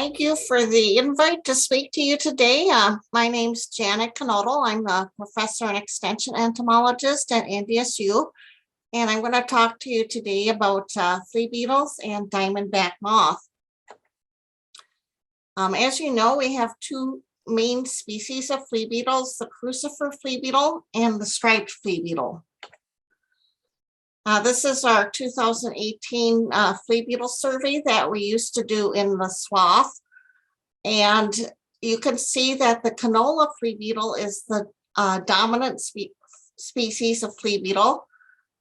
Thank you for the invite to speak to you today. My name's Janet Knodel. I'm a professor and extension entomologist at NDSU, and I'm going to talk to you today about flea beetles and diamondback moth. As you know, we have two main species of flea beetles, the crucifer flea beetle and the striped flea beetle. This is our 2018 flea beetle survey that we used to do in the swath. And you can see that the Canola flea beetle is the dominant species of flea beetle.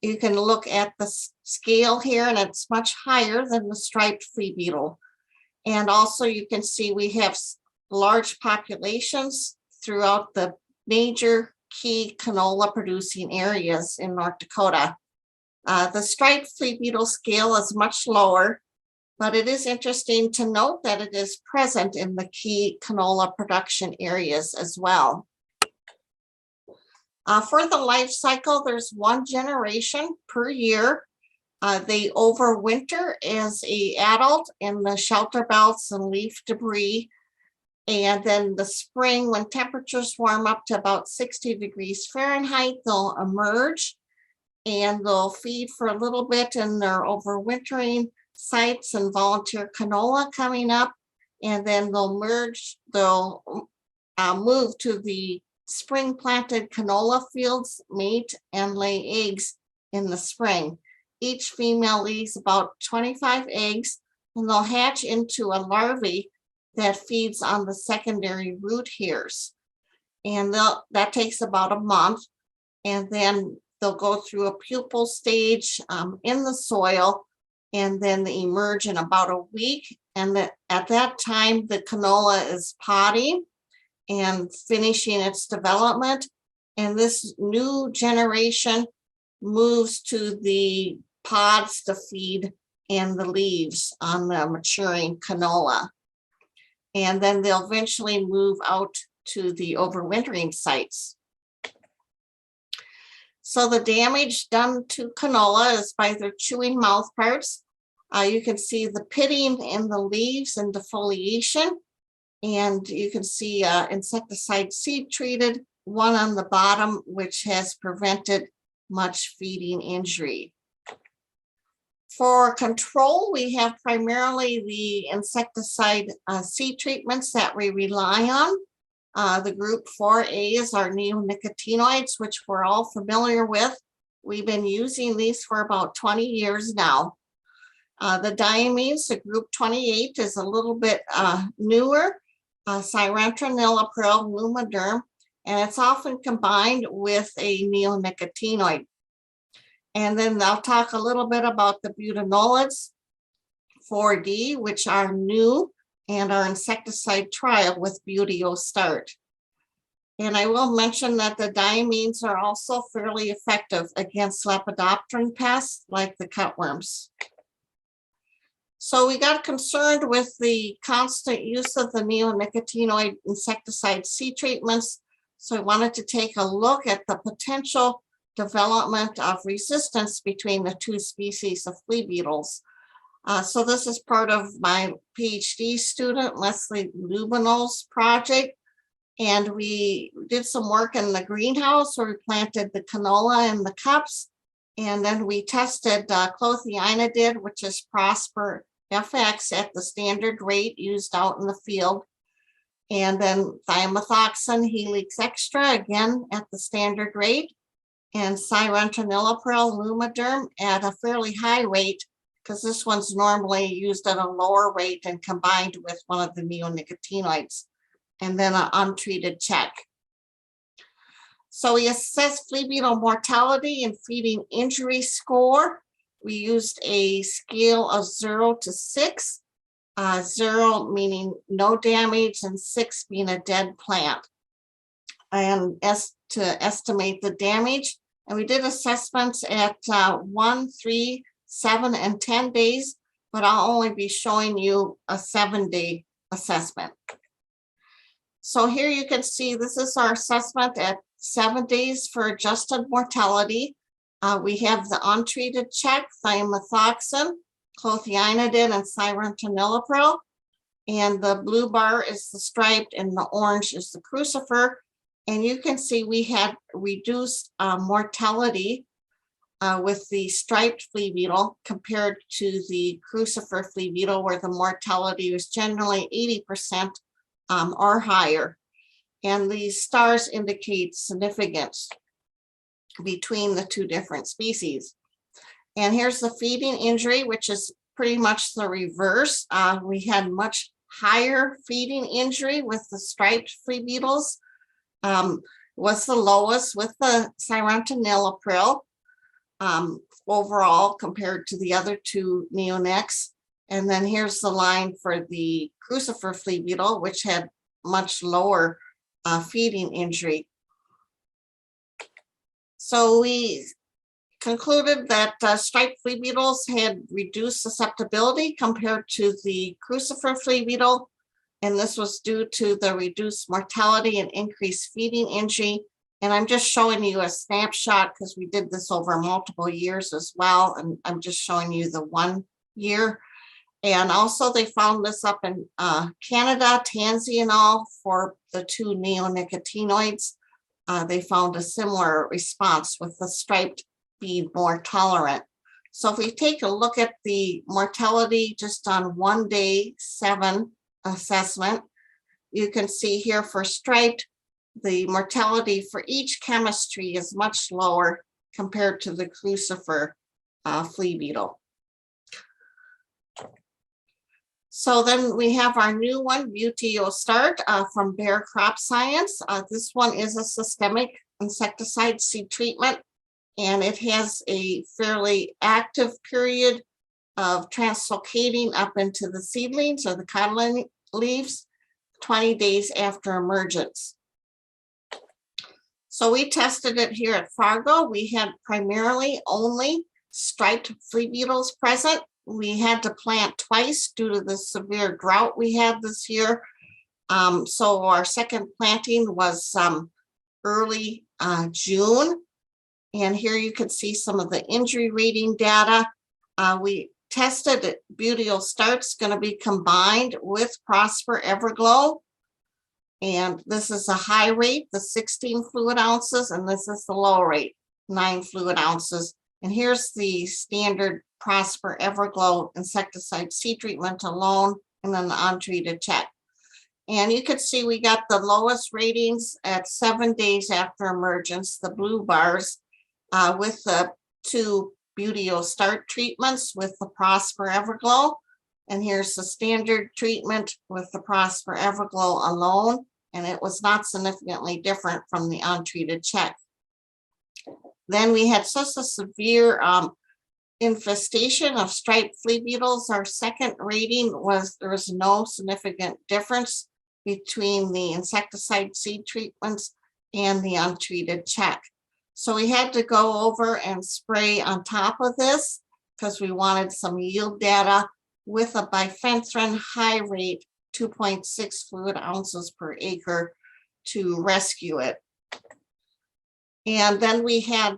You can look at the scale here, and it's much higher than the striped flea beetle. And also you can see we have large populations throughout the major key canola producing areas in North Dakota. The striped flea beetle scale is much lower, but it is interesting to note that it is present in the key canola production areas as well. For the life cycle, there's one generation per year. They overwinter as an adult in the shelter belts and leaf debris. And then the spring, when temperatures warm up to about 60 degrees Fahrenheit, they'll emerge and they'll feed for a little bit in their overwintering sites and volunteer canola coming up. And then they'll move to the spring planted canola fields, mate, and lay eggs in the spring. Each female lays about 25 eggs, and they'll hatch into a larvae that feeds on the secondary root hairs. And that takes about a month. And then they'll go through a pupal stage in the soil, and then they emerge in about a week. And at that time, the canola is podding and finishing its development. And this new generation moves to the pods to feed in the leaves on the maturing canola. And then they'll eventually move out to the overwintering sites. So the damage done to canola is by their chewing mouth parts. You can see the pitting in the leaves and defoliation. And you can see insecticide seed treated, one on the bottom, which has prevented much feeding injury. For control, we have primarily the insecticide seed treatments that we rely on. The group 4A is our neonicotinoids, which we're all familiar with. We've been using these for about 20 years now. The diamines, the group 28, is a little bit newer, Cyrantranilipril lumiderm, and it's often combined with a neonicotinoid. And then I'll talk a little bit about the butanolids 4D, which are new, and our insecticide trial with Buteo Start. And I will mention that the diamines are also fairly effective against lepidopteran pests like the cutworms. So we got concerned with the constant use of the neonicotinoid insecticide seed treatments. So I wanted to take a look at the potential development of resistance between the two species of flea beetles. So this is part of my PhD student, Leslie Lubinol's project. And we did some work in the greenhouse where we planted the canola in the cups. And then we tested clothianidid, which is Prosper FX, at the standard rate used out in the field. And then thiamethoxam Helix Extra, again at the standard rate. And Cyrantranilipril lumiderm at a fairly high rate, because this one's normally used at a lower rate and combined with one of the neonicotinoids, and then an untreated check. So we assessed flea beetle mortality and feeding injury score. We used a scale of 0 to 6, 0 meaning no damage and 6 being a dead plant. And to estimate the damage, and we did assessments at 1, 3, 7, and 10 days, but I'll only be showing you a 7-day assessment. So here you can see this is our assessment at 7 days for adjusted mortality. We have the untreated check, thiamethoxam, clothianidin, and cyrantranilipril. And the blue bar is the striped and the orange is the crucifer. And you can see we had reduced mortality with the striped flea beetle compared to the crucifer flea beetle, where the mortality was generally 80% or higher. And these stars indicate significance between the two different species. And here's the feeding injury, which is pretty much the reverse. We had much higher feeding injury with the striped flea beetles. Was the lowest with the Sirentinil overall compared to the other two neonics. And then here's the line for the crucifer flea beetle, which had much lower feeding injury. So we concluded that striped flea beetles had reduced susceptibility compared to the crucifer flea beetle, and this was due to the reduced mortality and increased feeding injury. And I'm just showing you a snapshot because we did this over multiple years as well, and I'm just showing you the 1 year. And also they found this up in Canada, Tansy and all, for the two neonicotinoids. They found a similar response with the striped being more tolerant. So if we take a look at the mortality just on 1 day 7 assessment, you can see here for striped, the mortality for each chemistry is much lower compared to the crucifer flea beetle. So then we have our new one, Buteo Start from Bayer Crop Science. This one is a systemic insecticide seed treatment, and it has a fairly active period of translocating up into the seedlings or the codling leaves 20 days after emergence. So we tested it here at Fargo. We had primarily only striped flea beetles present. We had to plant twice due to the severe drought we had this year. So our second planting was early June. And here you can see some of the injury rating data. We tested Buteo Start's going to be combined with Prosper Everglow. And this is a high rate, the 16 fluid ounces, and this is the low rate, 9 fluid ounces. And here's the standard Prosper Everglow insecticide seed treatment alone, and then the untreated check. And you can see we got the lowest ratings at 7 days after emergence, the blue bars, with the 2 Buteo Start treatments with the Prosper Everglow. And here's the standard treatment with the Prosper Everglow alone, and it was not significantly different from the untreated check. Then we had such a severe infestation of striped flea beetles. Our second rating was there was no significant difference between the insecticide seed treatments and the untreated check. So we had to go over and spray on top of this because we wanted some yield data with a bifenthrin high rate, 2.6 fluid ounces per acre to rescue it. And then we had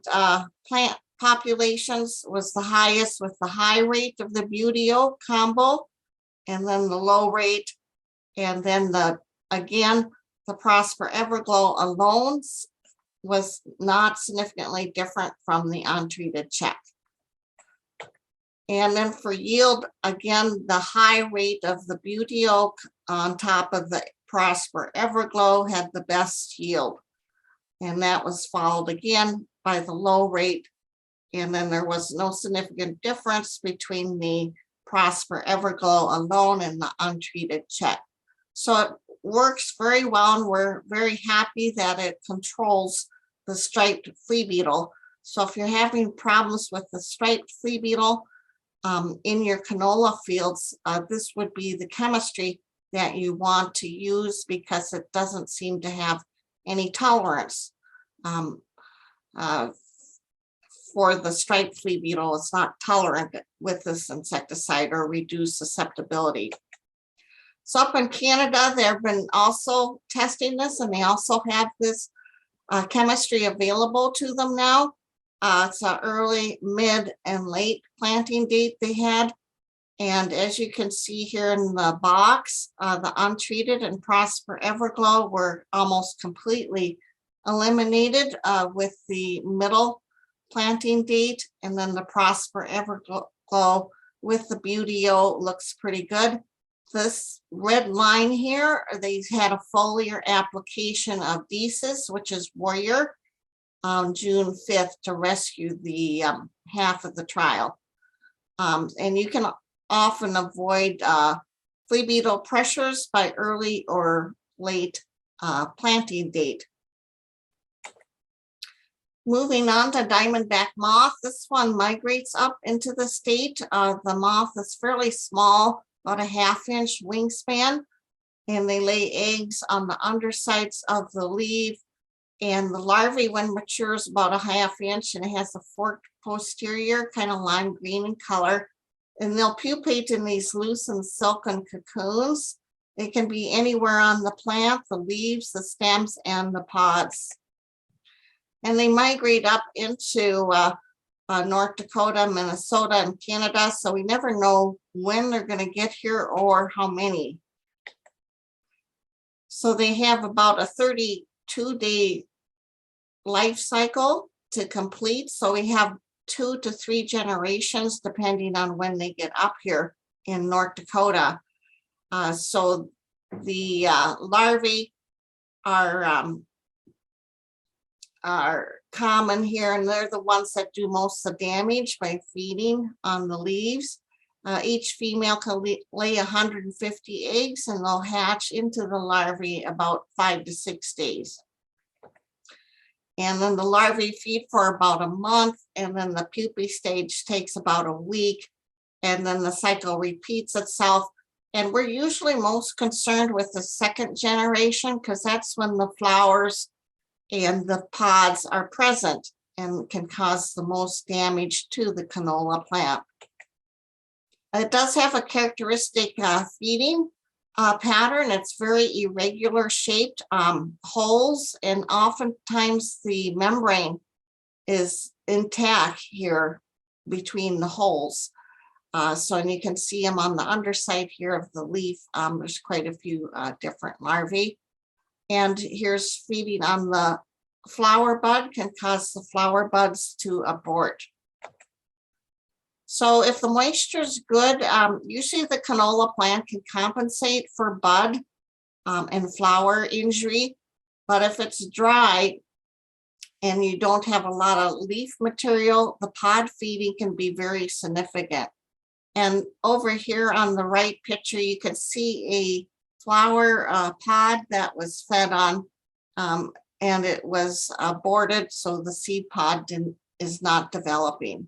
plant populations was the highest with the high rate of the Buteo combo, and then the low rate, and then the Prosper Everglow alone was not significantly different from the untreated check. And then for yield, again, the high rate of the Buteo on top of the Prosper Everglow had the best yield. And that was followed again by the low rate. And then there was no significant difference between the Prosper Everglow alone and the untreated check. So it works very well, and we're very happy that it controls the striped flea beetle. So if you're having problems with the striped flea beetle in your canola fields, this would be the chemistry that you want to use because it doesn't seem to have any tolerance for the striped flea beetle. It's not tolerant with this insecticide or reduced susceptibility. So up in Canada, they've been also testing this, and they also have this chemistry available to them now. It's an early, mid, and late planting date they had. And as you can see here in the box, the untreated and Prosper Everglow were almost completely eliminated with the middle planting date. And then the Prosper Everglow with the Beauty-O looks pretty good. This red line here, they had a foliar application of Desis, which is Warrior, on June 5th to rescue the half of the trial. And you can often avoid flea beetle pressures by early or late planting date. Moving on to Diamondback Moth, this one migrates up into the state. The moth is fairly small, about a ½ inch wingspan, and they lay eggs on the undersides of the leaf. And the larvae, when mature, is about a ½ inch, and it has a forked posterior, kind of lime green in color. And they'll pupate in these loose and silken cocoons. It can be anywhere on the plant, the leaves, the stems, and the pods. And they migrate up into North Dakota, Minnesota, and Canada. So we never know when they're going to get here or how many. So they have about a 32-day life cycle to complete. So we have 2 to 3 generations, depending on when they get up here in North Dakota. So the larvae are common here, and they're the ones that do most of the damage by feeding on the leaves. Each female can lay 150 eggs, and they'll hatch into the larvae about 5 to 6 days. And then the larvae feed for about a month, and then the pupae stage takes about a week, and then the cycle repeats itself. And we're usually most concerned with the second generation because that's when the flowers and the pods are present and can cause the most damage to the canola plant. It does have a characteristic feeding pattern. It's very irregular shaped holes, and oftentimes the membrane is intact here between the holes. And you can see them on the underside here of the leaf. There's quite a few different larvae. And here's feeding on the flower bud can cause the flower buds to abort. So if the moisture is good, usually the canola plant can compensate for bud and flower injury. But if it's dry and you don't have a lot of leaf material, the pod feeding can be very significant. And over here on the right picture, you can see a flower pod that was fed on, and it was aborted, so the seed pod is not developing.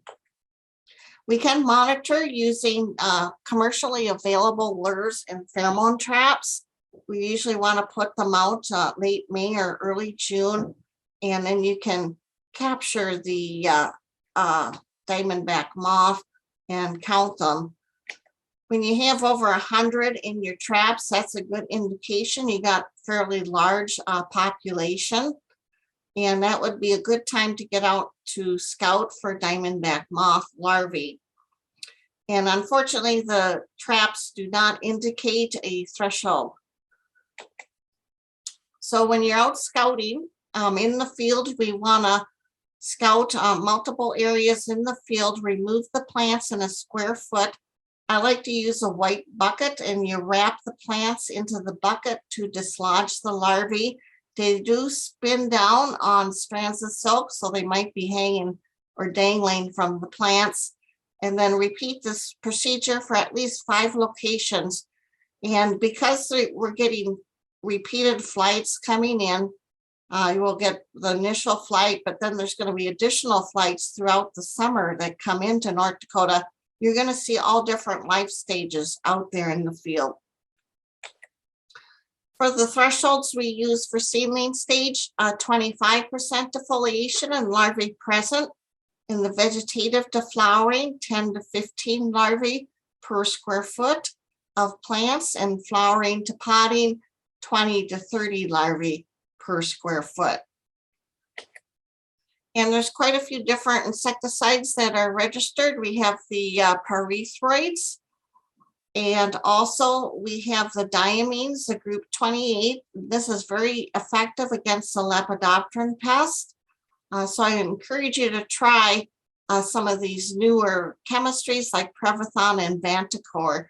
We can monitor using commercially available lures and pheromone traps. We usually want to put them out late May or early June, and then you can capture the Diamondback Moth and count them. When you have over 100 in your traps, that's a good indication you got fairly large population. And that would be a good time to get out to scout for Diamondback Moth larvae. And unfortunately, the traps do not indicate a threshold. So when you're out scouting in the field, we want to scout multiple areas in the field, remove the plants in a square foot. I like to use a white bucket, and you wrap the plants into the bucket to dislodge the larvae. They do spin down on strands of silk, so they might be hanging or dangling from the plants. And then repeat this procedure for at least 5 locations. And because we're getting repeated flights coming in, you will get the initial flight, but then there's going to be additional flights throughout the summer that come into North Dakota. You're going to see all different life stages out there in the field. For the thresholds we use for seedling stage, 25% defoliation and larvae present. In the vegetative to flowering, 10 to 15 larvae per square foot of plants, and flowering to potting, 20 to 30 larvae per square foot. And there's quite a few different insecticides that are registered. We have the pyrethroids, And also we have the diamines, the group 28. This is very effective against the lepidopteran pest. So I encourage you to try some of these newer chemistries like Pheromone and Vantacor.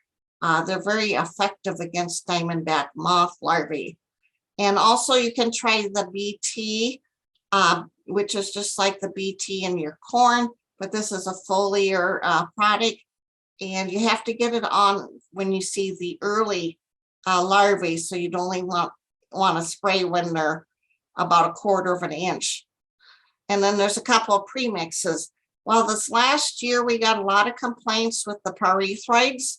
They're very effective against diamondback moth larvae. And also you can try the BT, which is just like the BT in your corn, but this is a foliar product. And you have to get it on when you see the early larvae, so you'd only want to spray when they're about 1/4 of an inch. And then there's a couple of premixes. Well, this last year we got a lot of complaints with the pyrethroids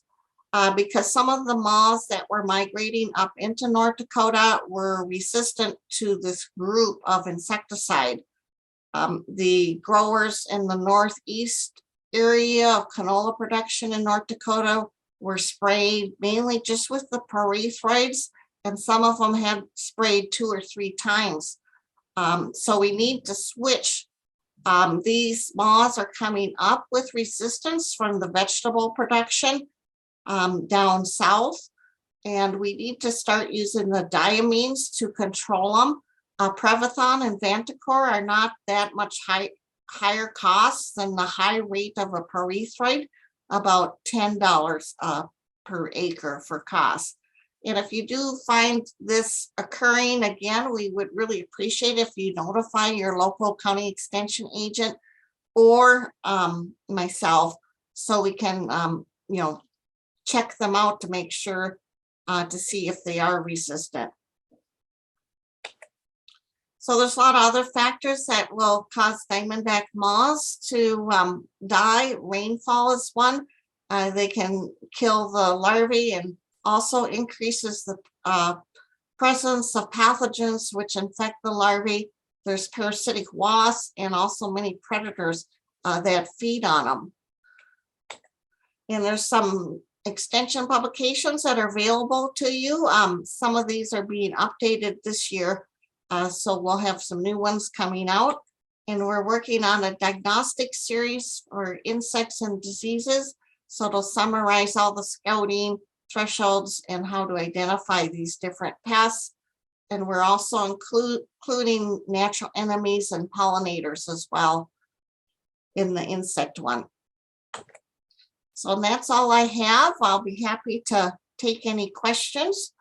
because some of the moths that were migrating up into North Dakota were resistant to this group of insecticide. The growers in the northeast area of canola production in North Dakota were sprayed mainly just with the pyrethroids, and some of them had sprayed 2 or 3 times. So we need to switch. These moths are coming up with resistance from the vegetable production down south, and we need to start using the diamines to control them. Pheromone and Vantacor are not that much higher costs than the high rate of a pyrethroid, about $10 per acre for cost. And if you do find this occurring again, we would really appreciate if you notify your local county extension agent or myself, so we can check them out to make sure to see if they are resistant. So there's a lot of other factors that will cause diamondback moths to die. Rainfall is one. They can kill the larvae and also increases the presence of pathogens which infect the larvae. There's parasitic wasps and also many predators that feed on them. And there's some extension publications that are available to you. Some of these are being updated this year. So we'll have some new ones coming out, and we're working on a diagnostic series for insects and diseases. So it'll summarize all the scouting thresholds and how to identify these different pests. And we're also including natural enemies and pollinators as well in the insect one. So that's all I have. I'll be happy to take any questions.